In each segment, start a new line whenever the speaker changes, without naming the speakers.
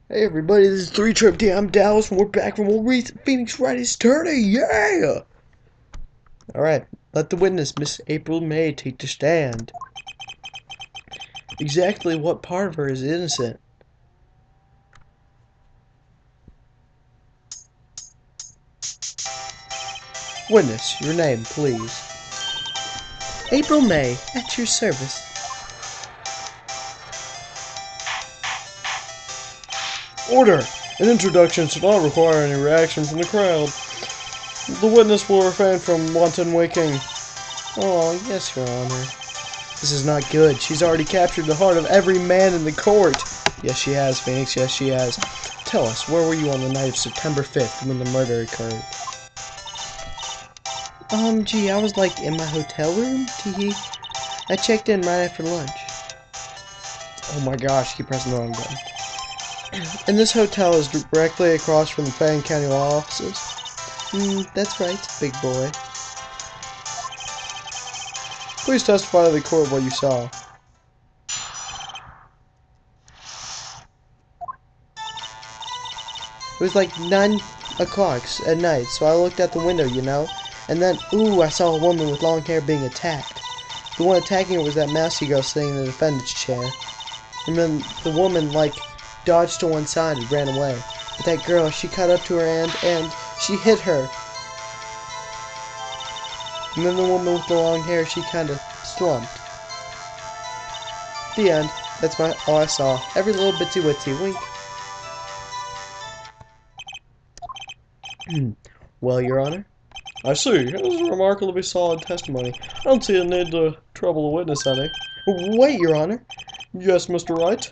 Hey everybody, this is 3 Trip D. I'm Dallas, and we're back from Wright. Phoenix Wright is turning, yeah! Alright, let the witness, Miss April May, take the stand. Exactly what part of her is innocent? Witness, your name, please. April May, at your service. Order! An introduction should not require any reaction from the crowd. The witness will refrain from wanton waking. Oh, yes, Your Honor. This is not good. She's already captured the heart of every man in the court. Yes, she has, Phoenix. Yes, she has. Tell us, where were you on the night of September 5th when the murder occurred? Gee, I was like in my hotel room. Tee. I checked in right after lunch. Oh my gosh, keep pressing the wrong button. And this hotel is directly across from the Fayette County Law offices. That's right, big boy. Please testify to the court what you saw. It was like 9 o'clock at night, so I looked out the window, you know, and then, ooh, I saw a woman with long hair being attacked. The one attacking her was that mousy girl sitting in the defendant's chair. And then the woman, like, dodged to one side and ran away. But that girl, she caught up to her and she hit her. And then the woman with the long hair, she kind of slumped. The end. That's all I saw. Every little bitsy witsy wink. Well, Your Honor? I see. It was a remarkably solid testimony. I don't see a need to trouble the witness any. Wait, Your Honor. Yes, Mr. Wright?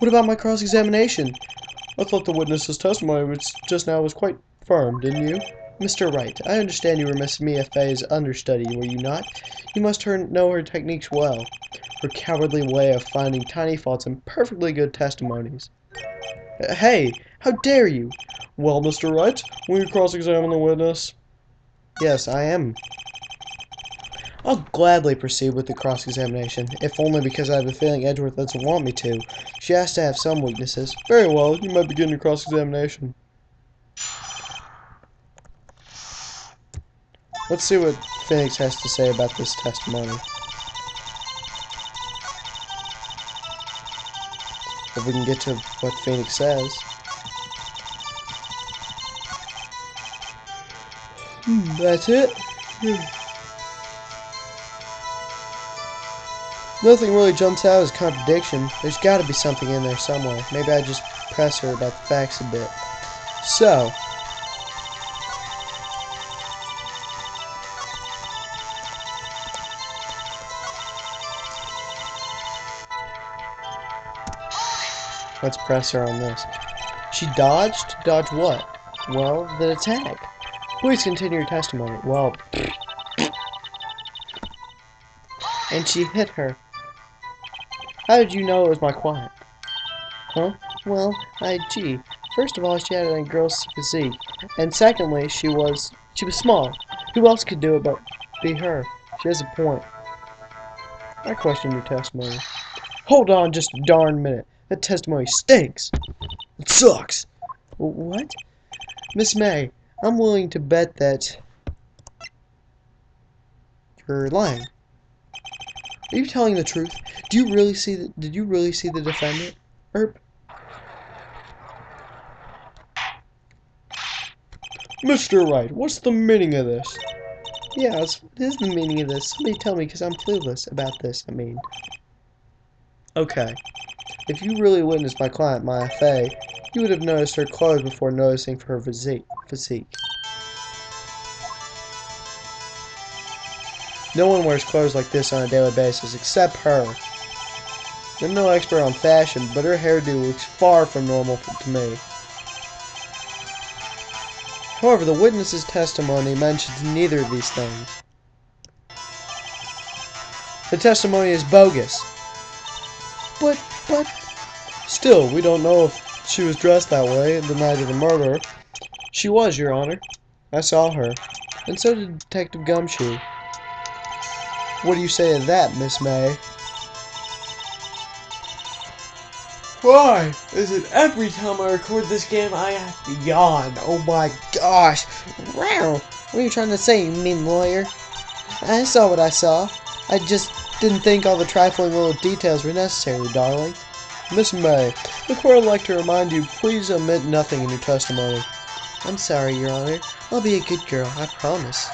What about my cross-examination? I thought the witness's testimony just now was quite firm, didn't you? Mr. Wright, I understand you were Miss Mia Fey's understudy, were you not? You must know her techniques well. Her cowardly way of finding tiny faults in perfectly good testimonies. Hey, how dare you? Well, Mr. Wright, will you cross-examine the witness? Yes, I am. I'll gladly proceed with the cross-examination, if only because I have a feeling Edgeworth doesn't want me to. She has to have some weaknesses. Very well, you may begin your cross-examination. Let's see what Phoenix has to say about this testimony. If we can get to what Phoenix says. That's it. Nothing really jumps out as contradiction. There's got to be something in there somewhere. Maybe I just press her about the facts a bit. So, let's press her on this. She dodged? Dodged what? Well, the attack. Please continue your testimony. Well, and she hit her. How did you know it was my client? Huh? Well, gee. First of all, she had a girl's physique, and secondly, she was small. Who else could do it but be her? She has a point. I question your testimony. Hold on just a darn minute. That testimony stinks. It sucks. What? Miss May, I'm willing to bet that you're lying. Are you telling the truth? Did you really see the defendant? Mr. Wright, what's the meaning of this? Yes, what is the meaning of this? Somebody tell me, because I'm clueless about this, Okay. If you really witnessed my client, Maya Fey, you would have noticed her clothes before noticing her physique. No one wears clothes like this on a daily basis, except her. I'm no expert on fashion, but her hairdo looks far from normal to me. However, the witness's testimony mentions neither of these things. The testimony is bogus. But, still, we don't know if she was dressed that way the night of the murder. She was, Your Honor. I saw her. And so did Detective Gumshoe. What do you say to that, Miss May? Why is it every time I record this game I have to yawn? Oh my gosh. Wow. What are you trying to say, you mean lawyer? I saw what I saw. I just didn't think all the trifling little details were necessary, darling. Miss May, the court would like to remind you, please omit nothing in your testimony. I'm sorry, Your Honor. I'll be a good girl, I promise.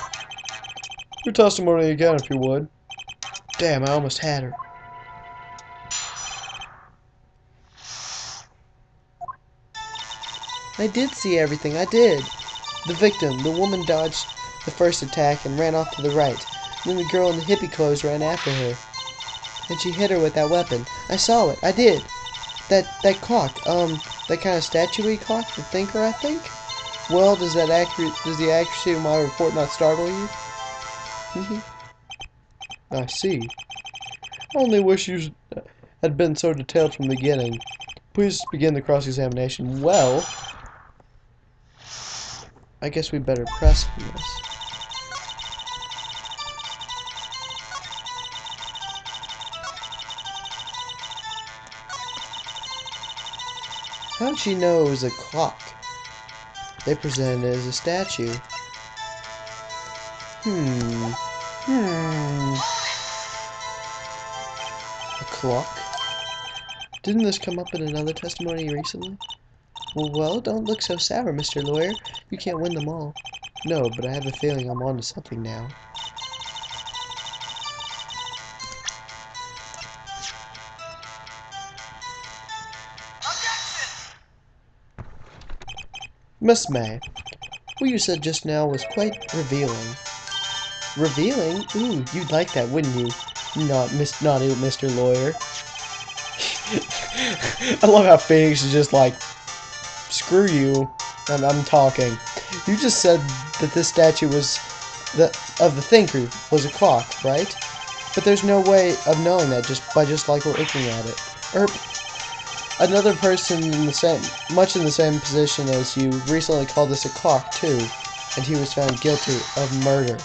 Your testimony again, if you would. Damn, I almost had her. I did see everything, I did. The victim, the woman, dodged the first attack and ran off to the right. Then the girl in the hippie clothes ran after her. And she hit her with that weapon. I saw it, I did. That clock, that kind of statue-y clock, the thinker, I think? Well, does the accuracy of my report not startle you? I see. I only wish you had been so detailed from the beginning. Please begin the cross-examination. Well, I guess we better press from this. How'd she know it was a clock? They presented it as a statue. A clock? Didn't this come up in another testimony recently? Well, don't look so sour, Mr. Lawyer. You can't win them all. No, but I have a feeling I'm onto something now. Miss May, what you said just now was quite revealing. Revealing? Ooh, you'd like that, wouldn't you? Naughty Mr. Lawyer. I love how Phoenix is just like, screw you, I'm talking. You just said that this statue was of the thinker was a clock, right? But there's no way of knowing that just by looking at it. Another person much in the same position as you recently called this a clock too, and he was found guilty of murder.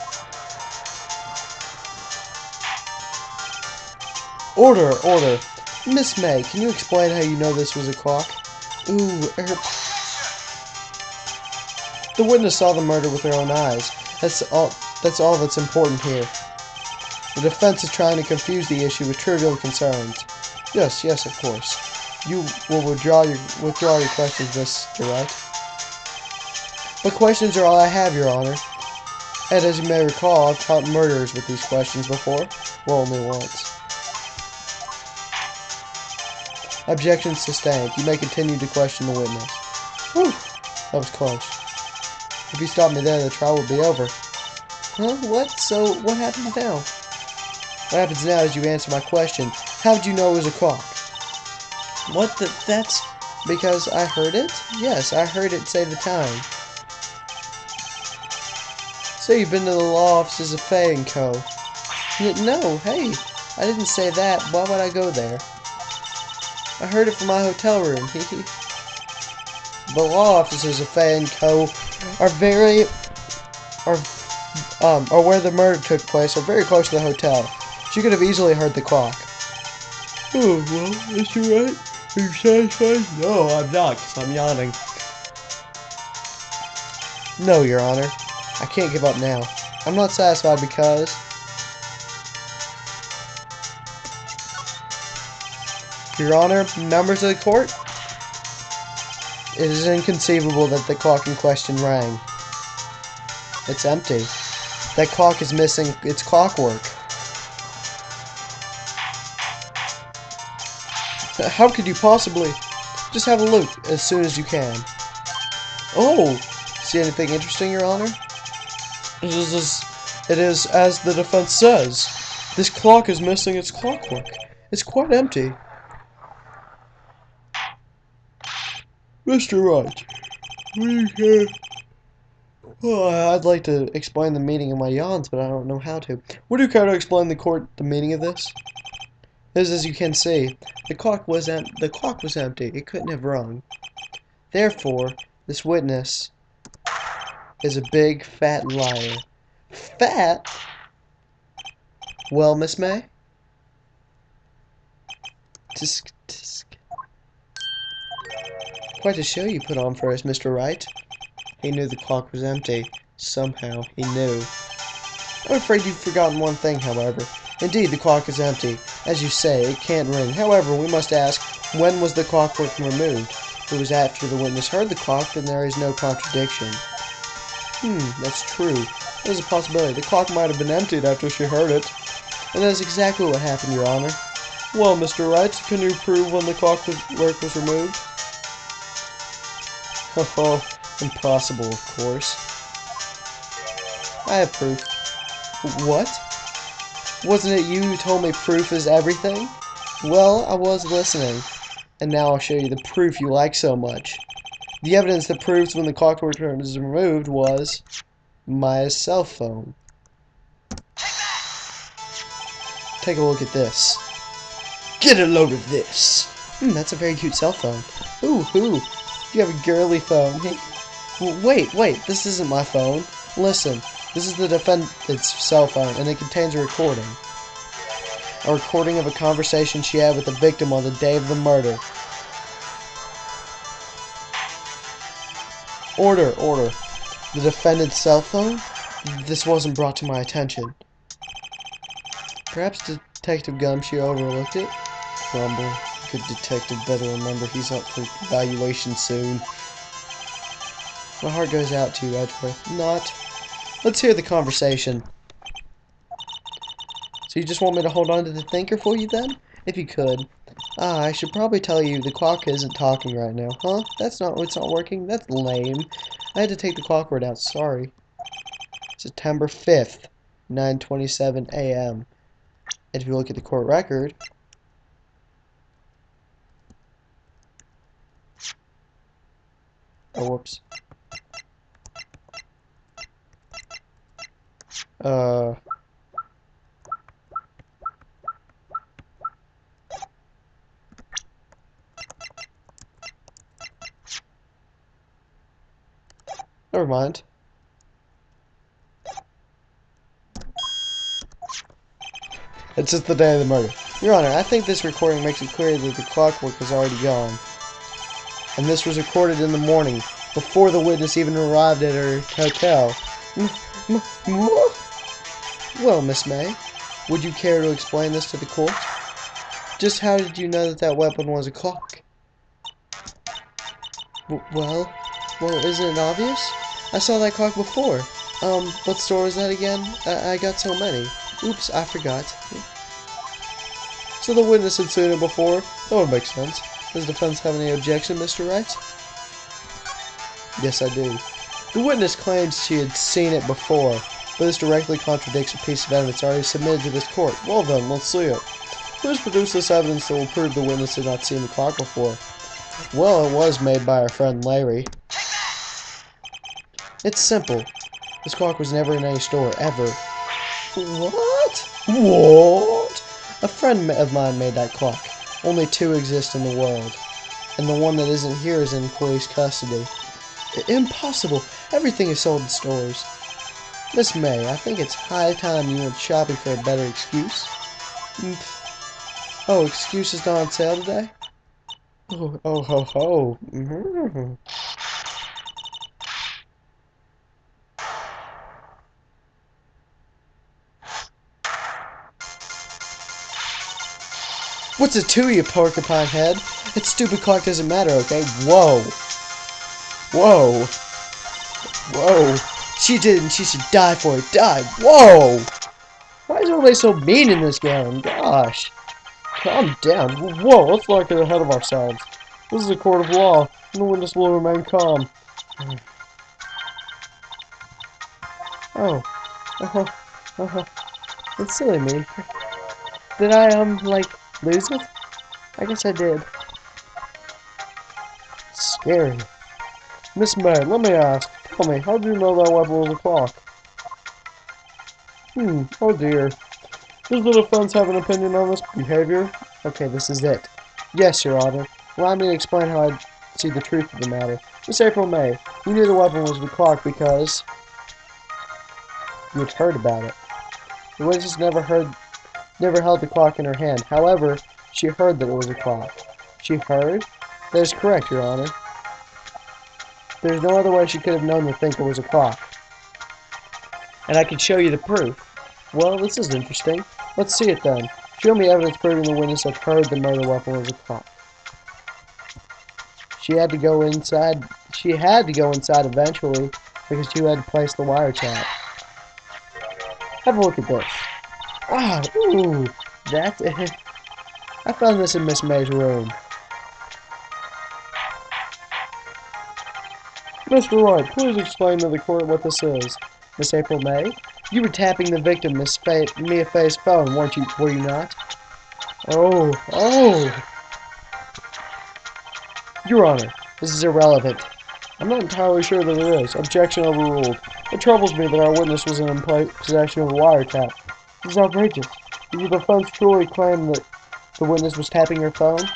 Order, order. Miss May, can you explain how you know this was a clock? Ooh, The witness saw the murder with her own eyes. That's all that's important here. The defense is trying to confuse the issue with trivial concerns. Yes, of course. You will withdraw your questions, Mr. Wright. But questions are all I have, Your Honor. And as you may recall, I've caught murderers with these questions before. Well, only once. Objection sustained. You may continue to question the witness. Whew, that was close. If you stop me there, the trial will be over. Huh? What? So, what happens now? What happens now is you answer my question. How did you know it was a clock? What? That's because I heard it? Yes, I heard it say the time. So you've been to the law offices of Fay & Co. No, hey, I didn't say that. Why would I go there? I heard it from my hotel room. The law offices of Fay & Co. are where the murder took place, are very close to the hotel. She could have easily heard the clock. Oh, well, Mr. Wright, are you satisfied? No, I'm not, because I'm yawning. No, Your Honor. I can't give up now. I'm not satisfied because... Your Honor, members of the court, it is inconceivable that the clock in question rang. It's empty. That clock is missing its clockwork. How could you possibly? Just have a look as soon as you can. Oh! See anything interesting, Your Honor? It is as the defense says. This clock is missing its clockwork. It's quite empty. Mr. Wright, what do you care? Oh, I'd like to explain the meaning of my yawns, but I don't know how to. Would you care to explain the court the meaning of this? As you can see, the clock was empty. It couldn't have rung. Therefore, this witness is a big fat liar. Fat? Well, Miss May? Quite a show you put on for us, Mr. Wright. He knew the clock was empty. Somehow, he knew. I'm afraid you've forgotten one thing, however. Indeed, the clock is empty. As you say, it can't ring. However, we must ask, when was the clockwork removed? If it was after the witness heard the clock, then there is no contradiction. That's true. There's a possibility. The clock might have been emptied after she heard it. And that is exactly what happened, Your Honor. Well, Mr. Wright, can you prove when the clockwork was removed? Oh, impossible, of course. I have proof. What? Wasn't it you who told me proof is everything? Well, I was listening. And now I'll show you the proof you like so much. The evidence that proves when the clockwork was removed was my cell phone. Take a look at this. Get a load of this. That's a very cute cell phone. Ooh, you have a girly phone. Wait, this isn't my phone. Listen, this is the defendant's cell phone, and it contains a recording. A recording of a conversation she had with the victim on the day of the murder. Order. The defendant's cell phone? This wasn't brought to my attention. Perhaps Detective Gumshoe overlooked it? Grumble. Good detective better remember he's up for evaluation soon. My heart goes out to you, Edgeworth. Not. Let's hear the conversation. So you just want me to hold on to the thinker for you then? If you could. I should probably tell you the clock isn't talking right now. Huh? It's not working? That's lame. I had to take the clock word out, sorry. September 5th, 9:27 a.m. And if you look at the court record, oh, whoops. Never mind. It's just the day of the murder. Your Honor, I think this recording makes it clear that the clockwork was already gone. And this was recorded in the morning, before the witness even arrived at her hotel. Well, Miss May, would you care to explain this to the court? Just how did you know that that weapon was a clock? Well, isn't it obvious? I saw that clock before. What store was that again? I got so many. Oops, I forgot. So the witness had seen it before? That would make sense. Does the defense have any objection, Mr. Wright? Yes, I do. The witness claims she had seen it before, but this directly contradicts a piece of evidence already submitted to this court. Well then, let's see it. Please produce this evidence that will prove the witness had not seen the clock before. Well, it was made by our friend Larry. It's simple. This clock was never in any store, ever. What? A friend of mine made that clock. Only two exist in the world. And the one that isn't here is in police custody. Impossible. Everything is sold in stores. Miss May, I think it's high time you went shopping for a better excuse. Oh, excuse is not on sale today? Oh, ho, ho. What's it to you, porcupine head? That stupid clock doesn't matter, okay? Whoa. She did, and she should die for it. Die. Whoa. Why is everybody so mean in this game? Gosh. Calm down. Whoa, let's not get ahead of ourselves. This is a court of law, and the witness will remain calm. That's silly me. Did I, like, lose it? I guess I did. Scary. Miss May, let me ask. Tell me, how do you know that weapon was a clock? Oh dear. Does the defense have an opinion on this behavior? Okay, this is it. Yes, Your Honor. Allow me to explain how I see the truth of the matter. Miss April May, you knew the weapon was the clock because you had heard about it. The witness never held the clock in her hand. However, she heard that it was a clock. She heard? That is correct, Your Honor. There's no other way she could have known the thinker was a clock. And I can show you the proof. Well, this is interesting. Let's see it then. Show me evidence proving the witness had heard the murder weapon was a clock. She had to go inside. She had to go inside eventually because you had to place the wiretap. Have a look at this. Ah, ooh, that's it. I found this in Miss May's room. Mr. Wright, please explain to the court what this is. Miss April May, you were tapping the victim, Mia Fay's phone, weren't you? Were you not? Oh. Your Honor, this is irrelevant. I'm not entirely sure that it is. Objection overruled. It troubles me that our witness was in possession of a wiretap. This is outrageous. Did the defense truly claim that the witness was tapping her phone?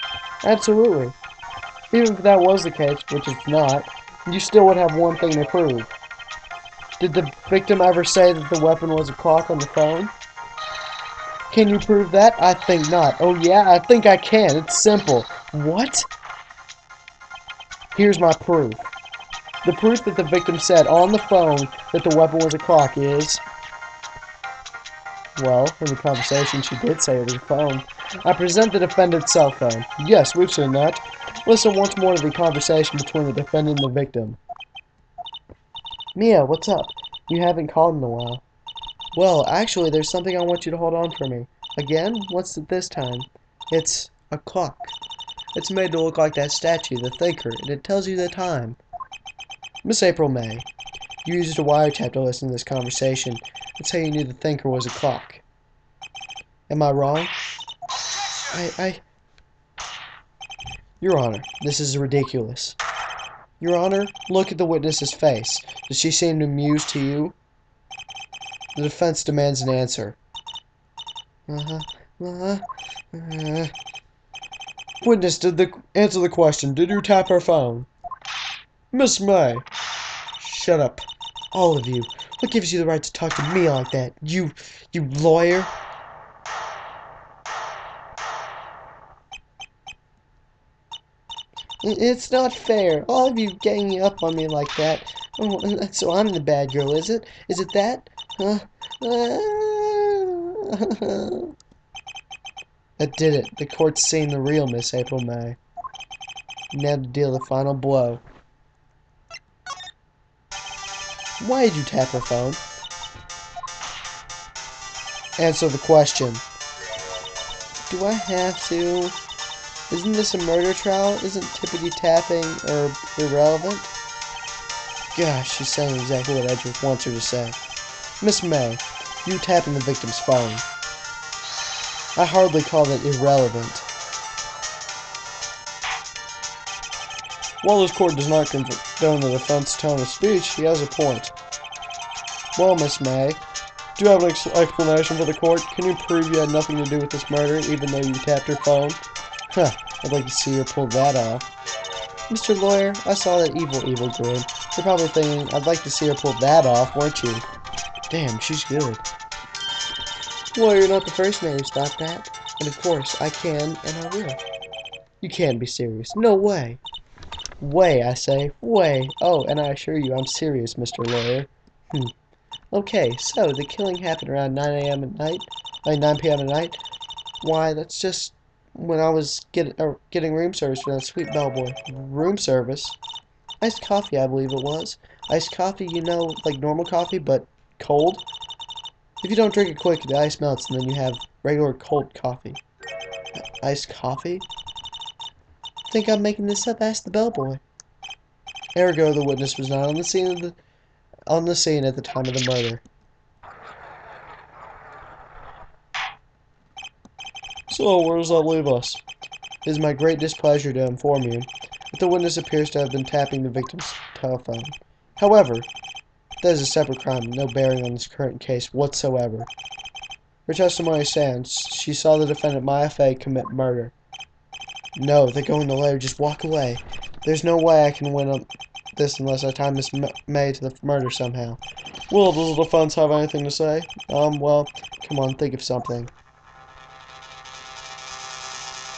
Absolutely. Even if that was the case, which it's not, you still would have one thing to prove. Did the victim ever say that the weapon was a clock on the phone? Can you prove that? I think not. Oh yeah, I think I can. It's simple. What? Here's my proof. The proof that the victim said on the phone that the weapon was a clock is... Well, in the conversation she did say it was a phone. I present the defendant's cell phone. Yes, we've seen that. Listen once more to the conversation between the defendant and the victim. Mia, what's up? You haven't called in a while. Well, actually, there's something I want you to hold on for me. Again? What's it this time? It's a clock. It's made to look like that statue, the thinker, and it tells you the time. Miss April May, you used a wiretap to listen to this conversation. That's how you knew the thinker was a clock. Am I wrong? Your Honor, this is ridiculous. Your Honor, look at the witness's face. Does she seem amused to you? The defense demands an answer. Witness, answer the question. Did you tap her phone? Miss May. Shut up. All of you. What gives you the right to talk to me like that? You lawyer? It's not fair. All of you ganging up on me like that. Oh, so I'm the bad girl, is it? Is it that? That did it. The court's seen the real Miss April May. Now to deal the final blow. Why did you tap her phone? Answer the question. Do I have to? Isn't this a murder trial? Isn't tippity tapping irrelevant? Gosh, she's saying exactly what Edgeworth wants her to say. Miss May, you tapping the victim's phone. I hardly call that irrelevant. While this court does not condone the defense's tone of speech, he has a point. Well, Miss May, do you have an explanation for the court? Can you prove you had nothing to do with this murder, even though you tapped her phone? Huh, I'd like to see her pull that off. Mr. Lawyer, I saw that evil grin. You're probably thinking, I'd like to see her pull that off, weren't you? Damn, she's good. Well, you're not the first man who's thought that. And of course, I can, and I will. You can't be serious. No way. Way, I say. Way. Oh, and I assure you, I'm serious, Mr. Lawyer. Okay, so the killing happened around 9 a.m. at night? Like 9 p.m. at night? Why, that's just when I was getting room service for that sweet bellboy. Room service? Iced coffee, I believe it was. Iced coffee, you know, like normal coffee, but cold? If you don't drink it quick, the ice melts, and then you have regular cold coffee. Iced coffee? Think I'm making this up? Ask the bellboy. Ergo, the witness was not on the scene at the time of the murder. So, where does that leave us? It is my great displeasure to inform you that the witness appears to have been tapping the victim's telephone. However, that is a separate crime, no bearing on this current case whatsoever. Her testimony stands. She saw the defendant, Mia Fay, commit murder. No, they go in the lair, just walk away. There's no way I can win this unless I tie Miss May to the murder somehow. Well, does the defense have anything to say? Well, come on, think of something.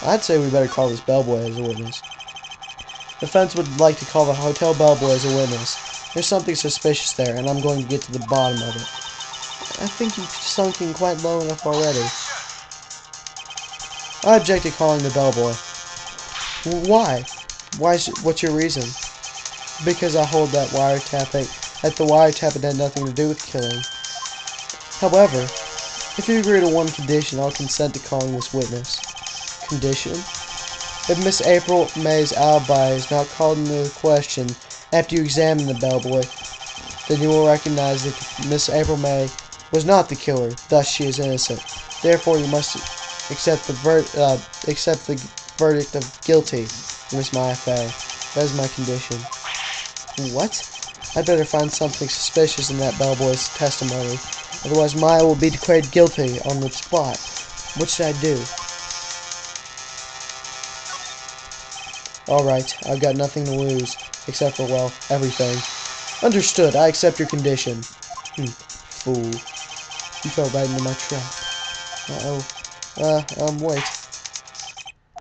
I'd say we better call this bellboy as a witness. The defense would like to call the hotel bellboy as a witness. There's something suspicious there, and I'm going to get to the bottom of it. I think you've sunk in quite low enough already. I object to calling the bellboy. Why? What's your reason? Because I hold that the wiretapping had nothing to do with killing. However, if you agree to one condition, I'll consent to calling this witness. Condition? If Miss April May's alibi is not called into question after you examine the bellboy, then you will recognize that Miss April May was not the killer, thus she is innocent. Therefore, you must accept the verdict of guilty, Miss Maya Fay. That is my condition. What? I'd better find something suspicious in that bellboy's testimony. Otherwise, Maya will be declared guilty on the spot. What should I do? Alright, I've got nothing to lose. Except for, well, everything. Understood, I accept your condition. Fool. You fell right into my trap. Wait.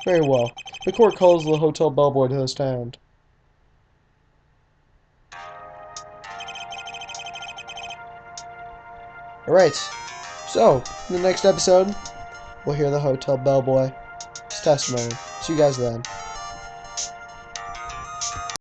Very well. The court calls the hotel bellboy to the stand. Alright, so, in the next episode, we'll hear the hotel bellboy's testimony. See you guys then.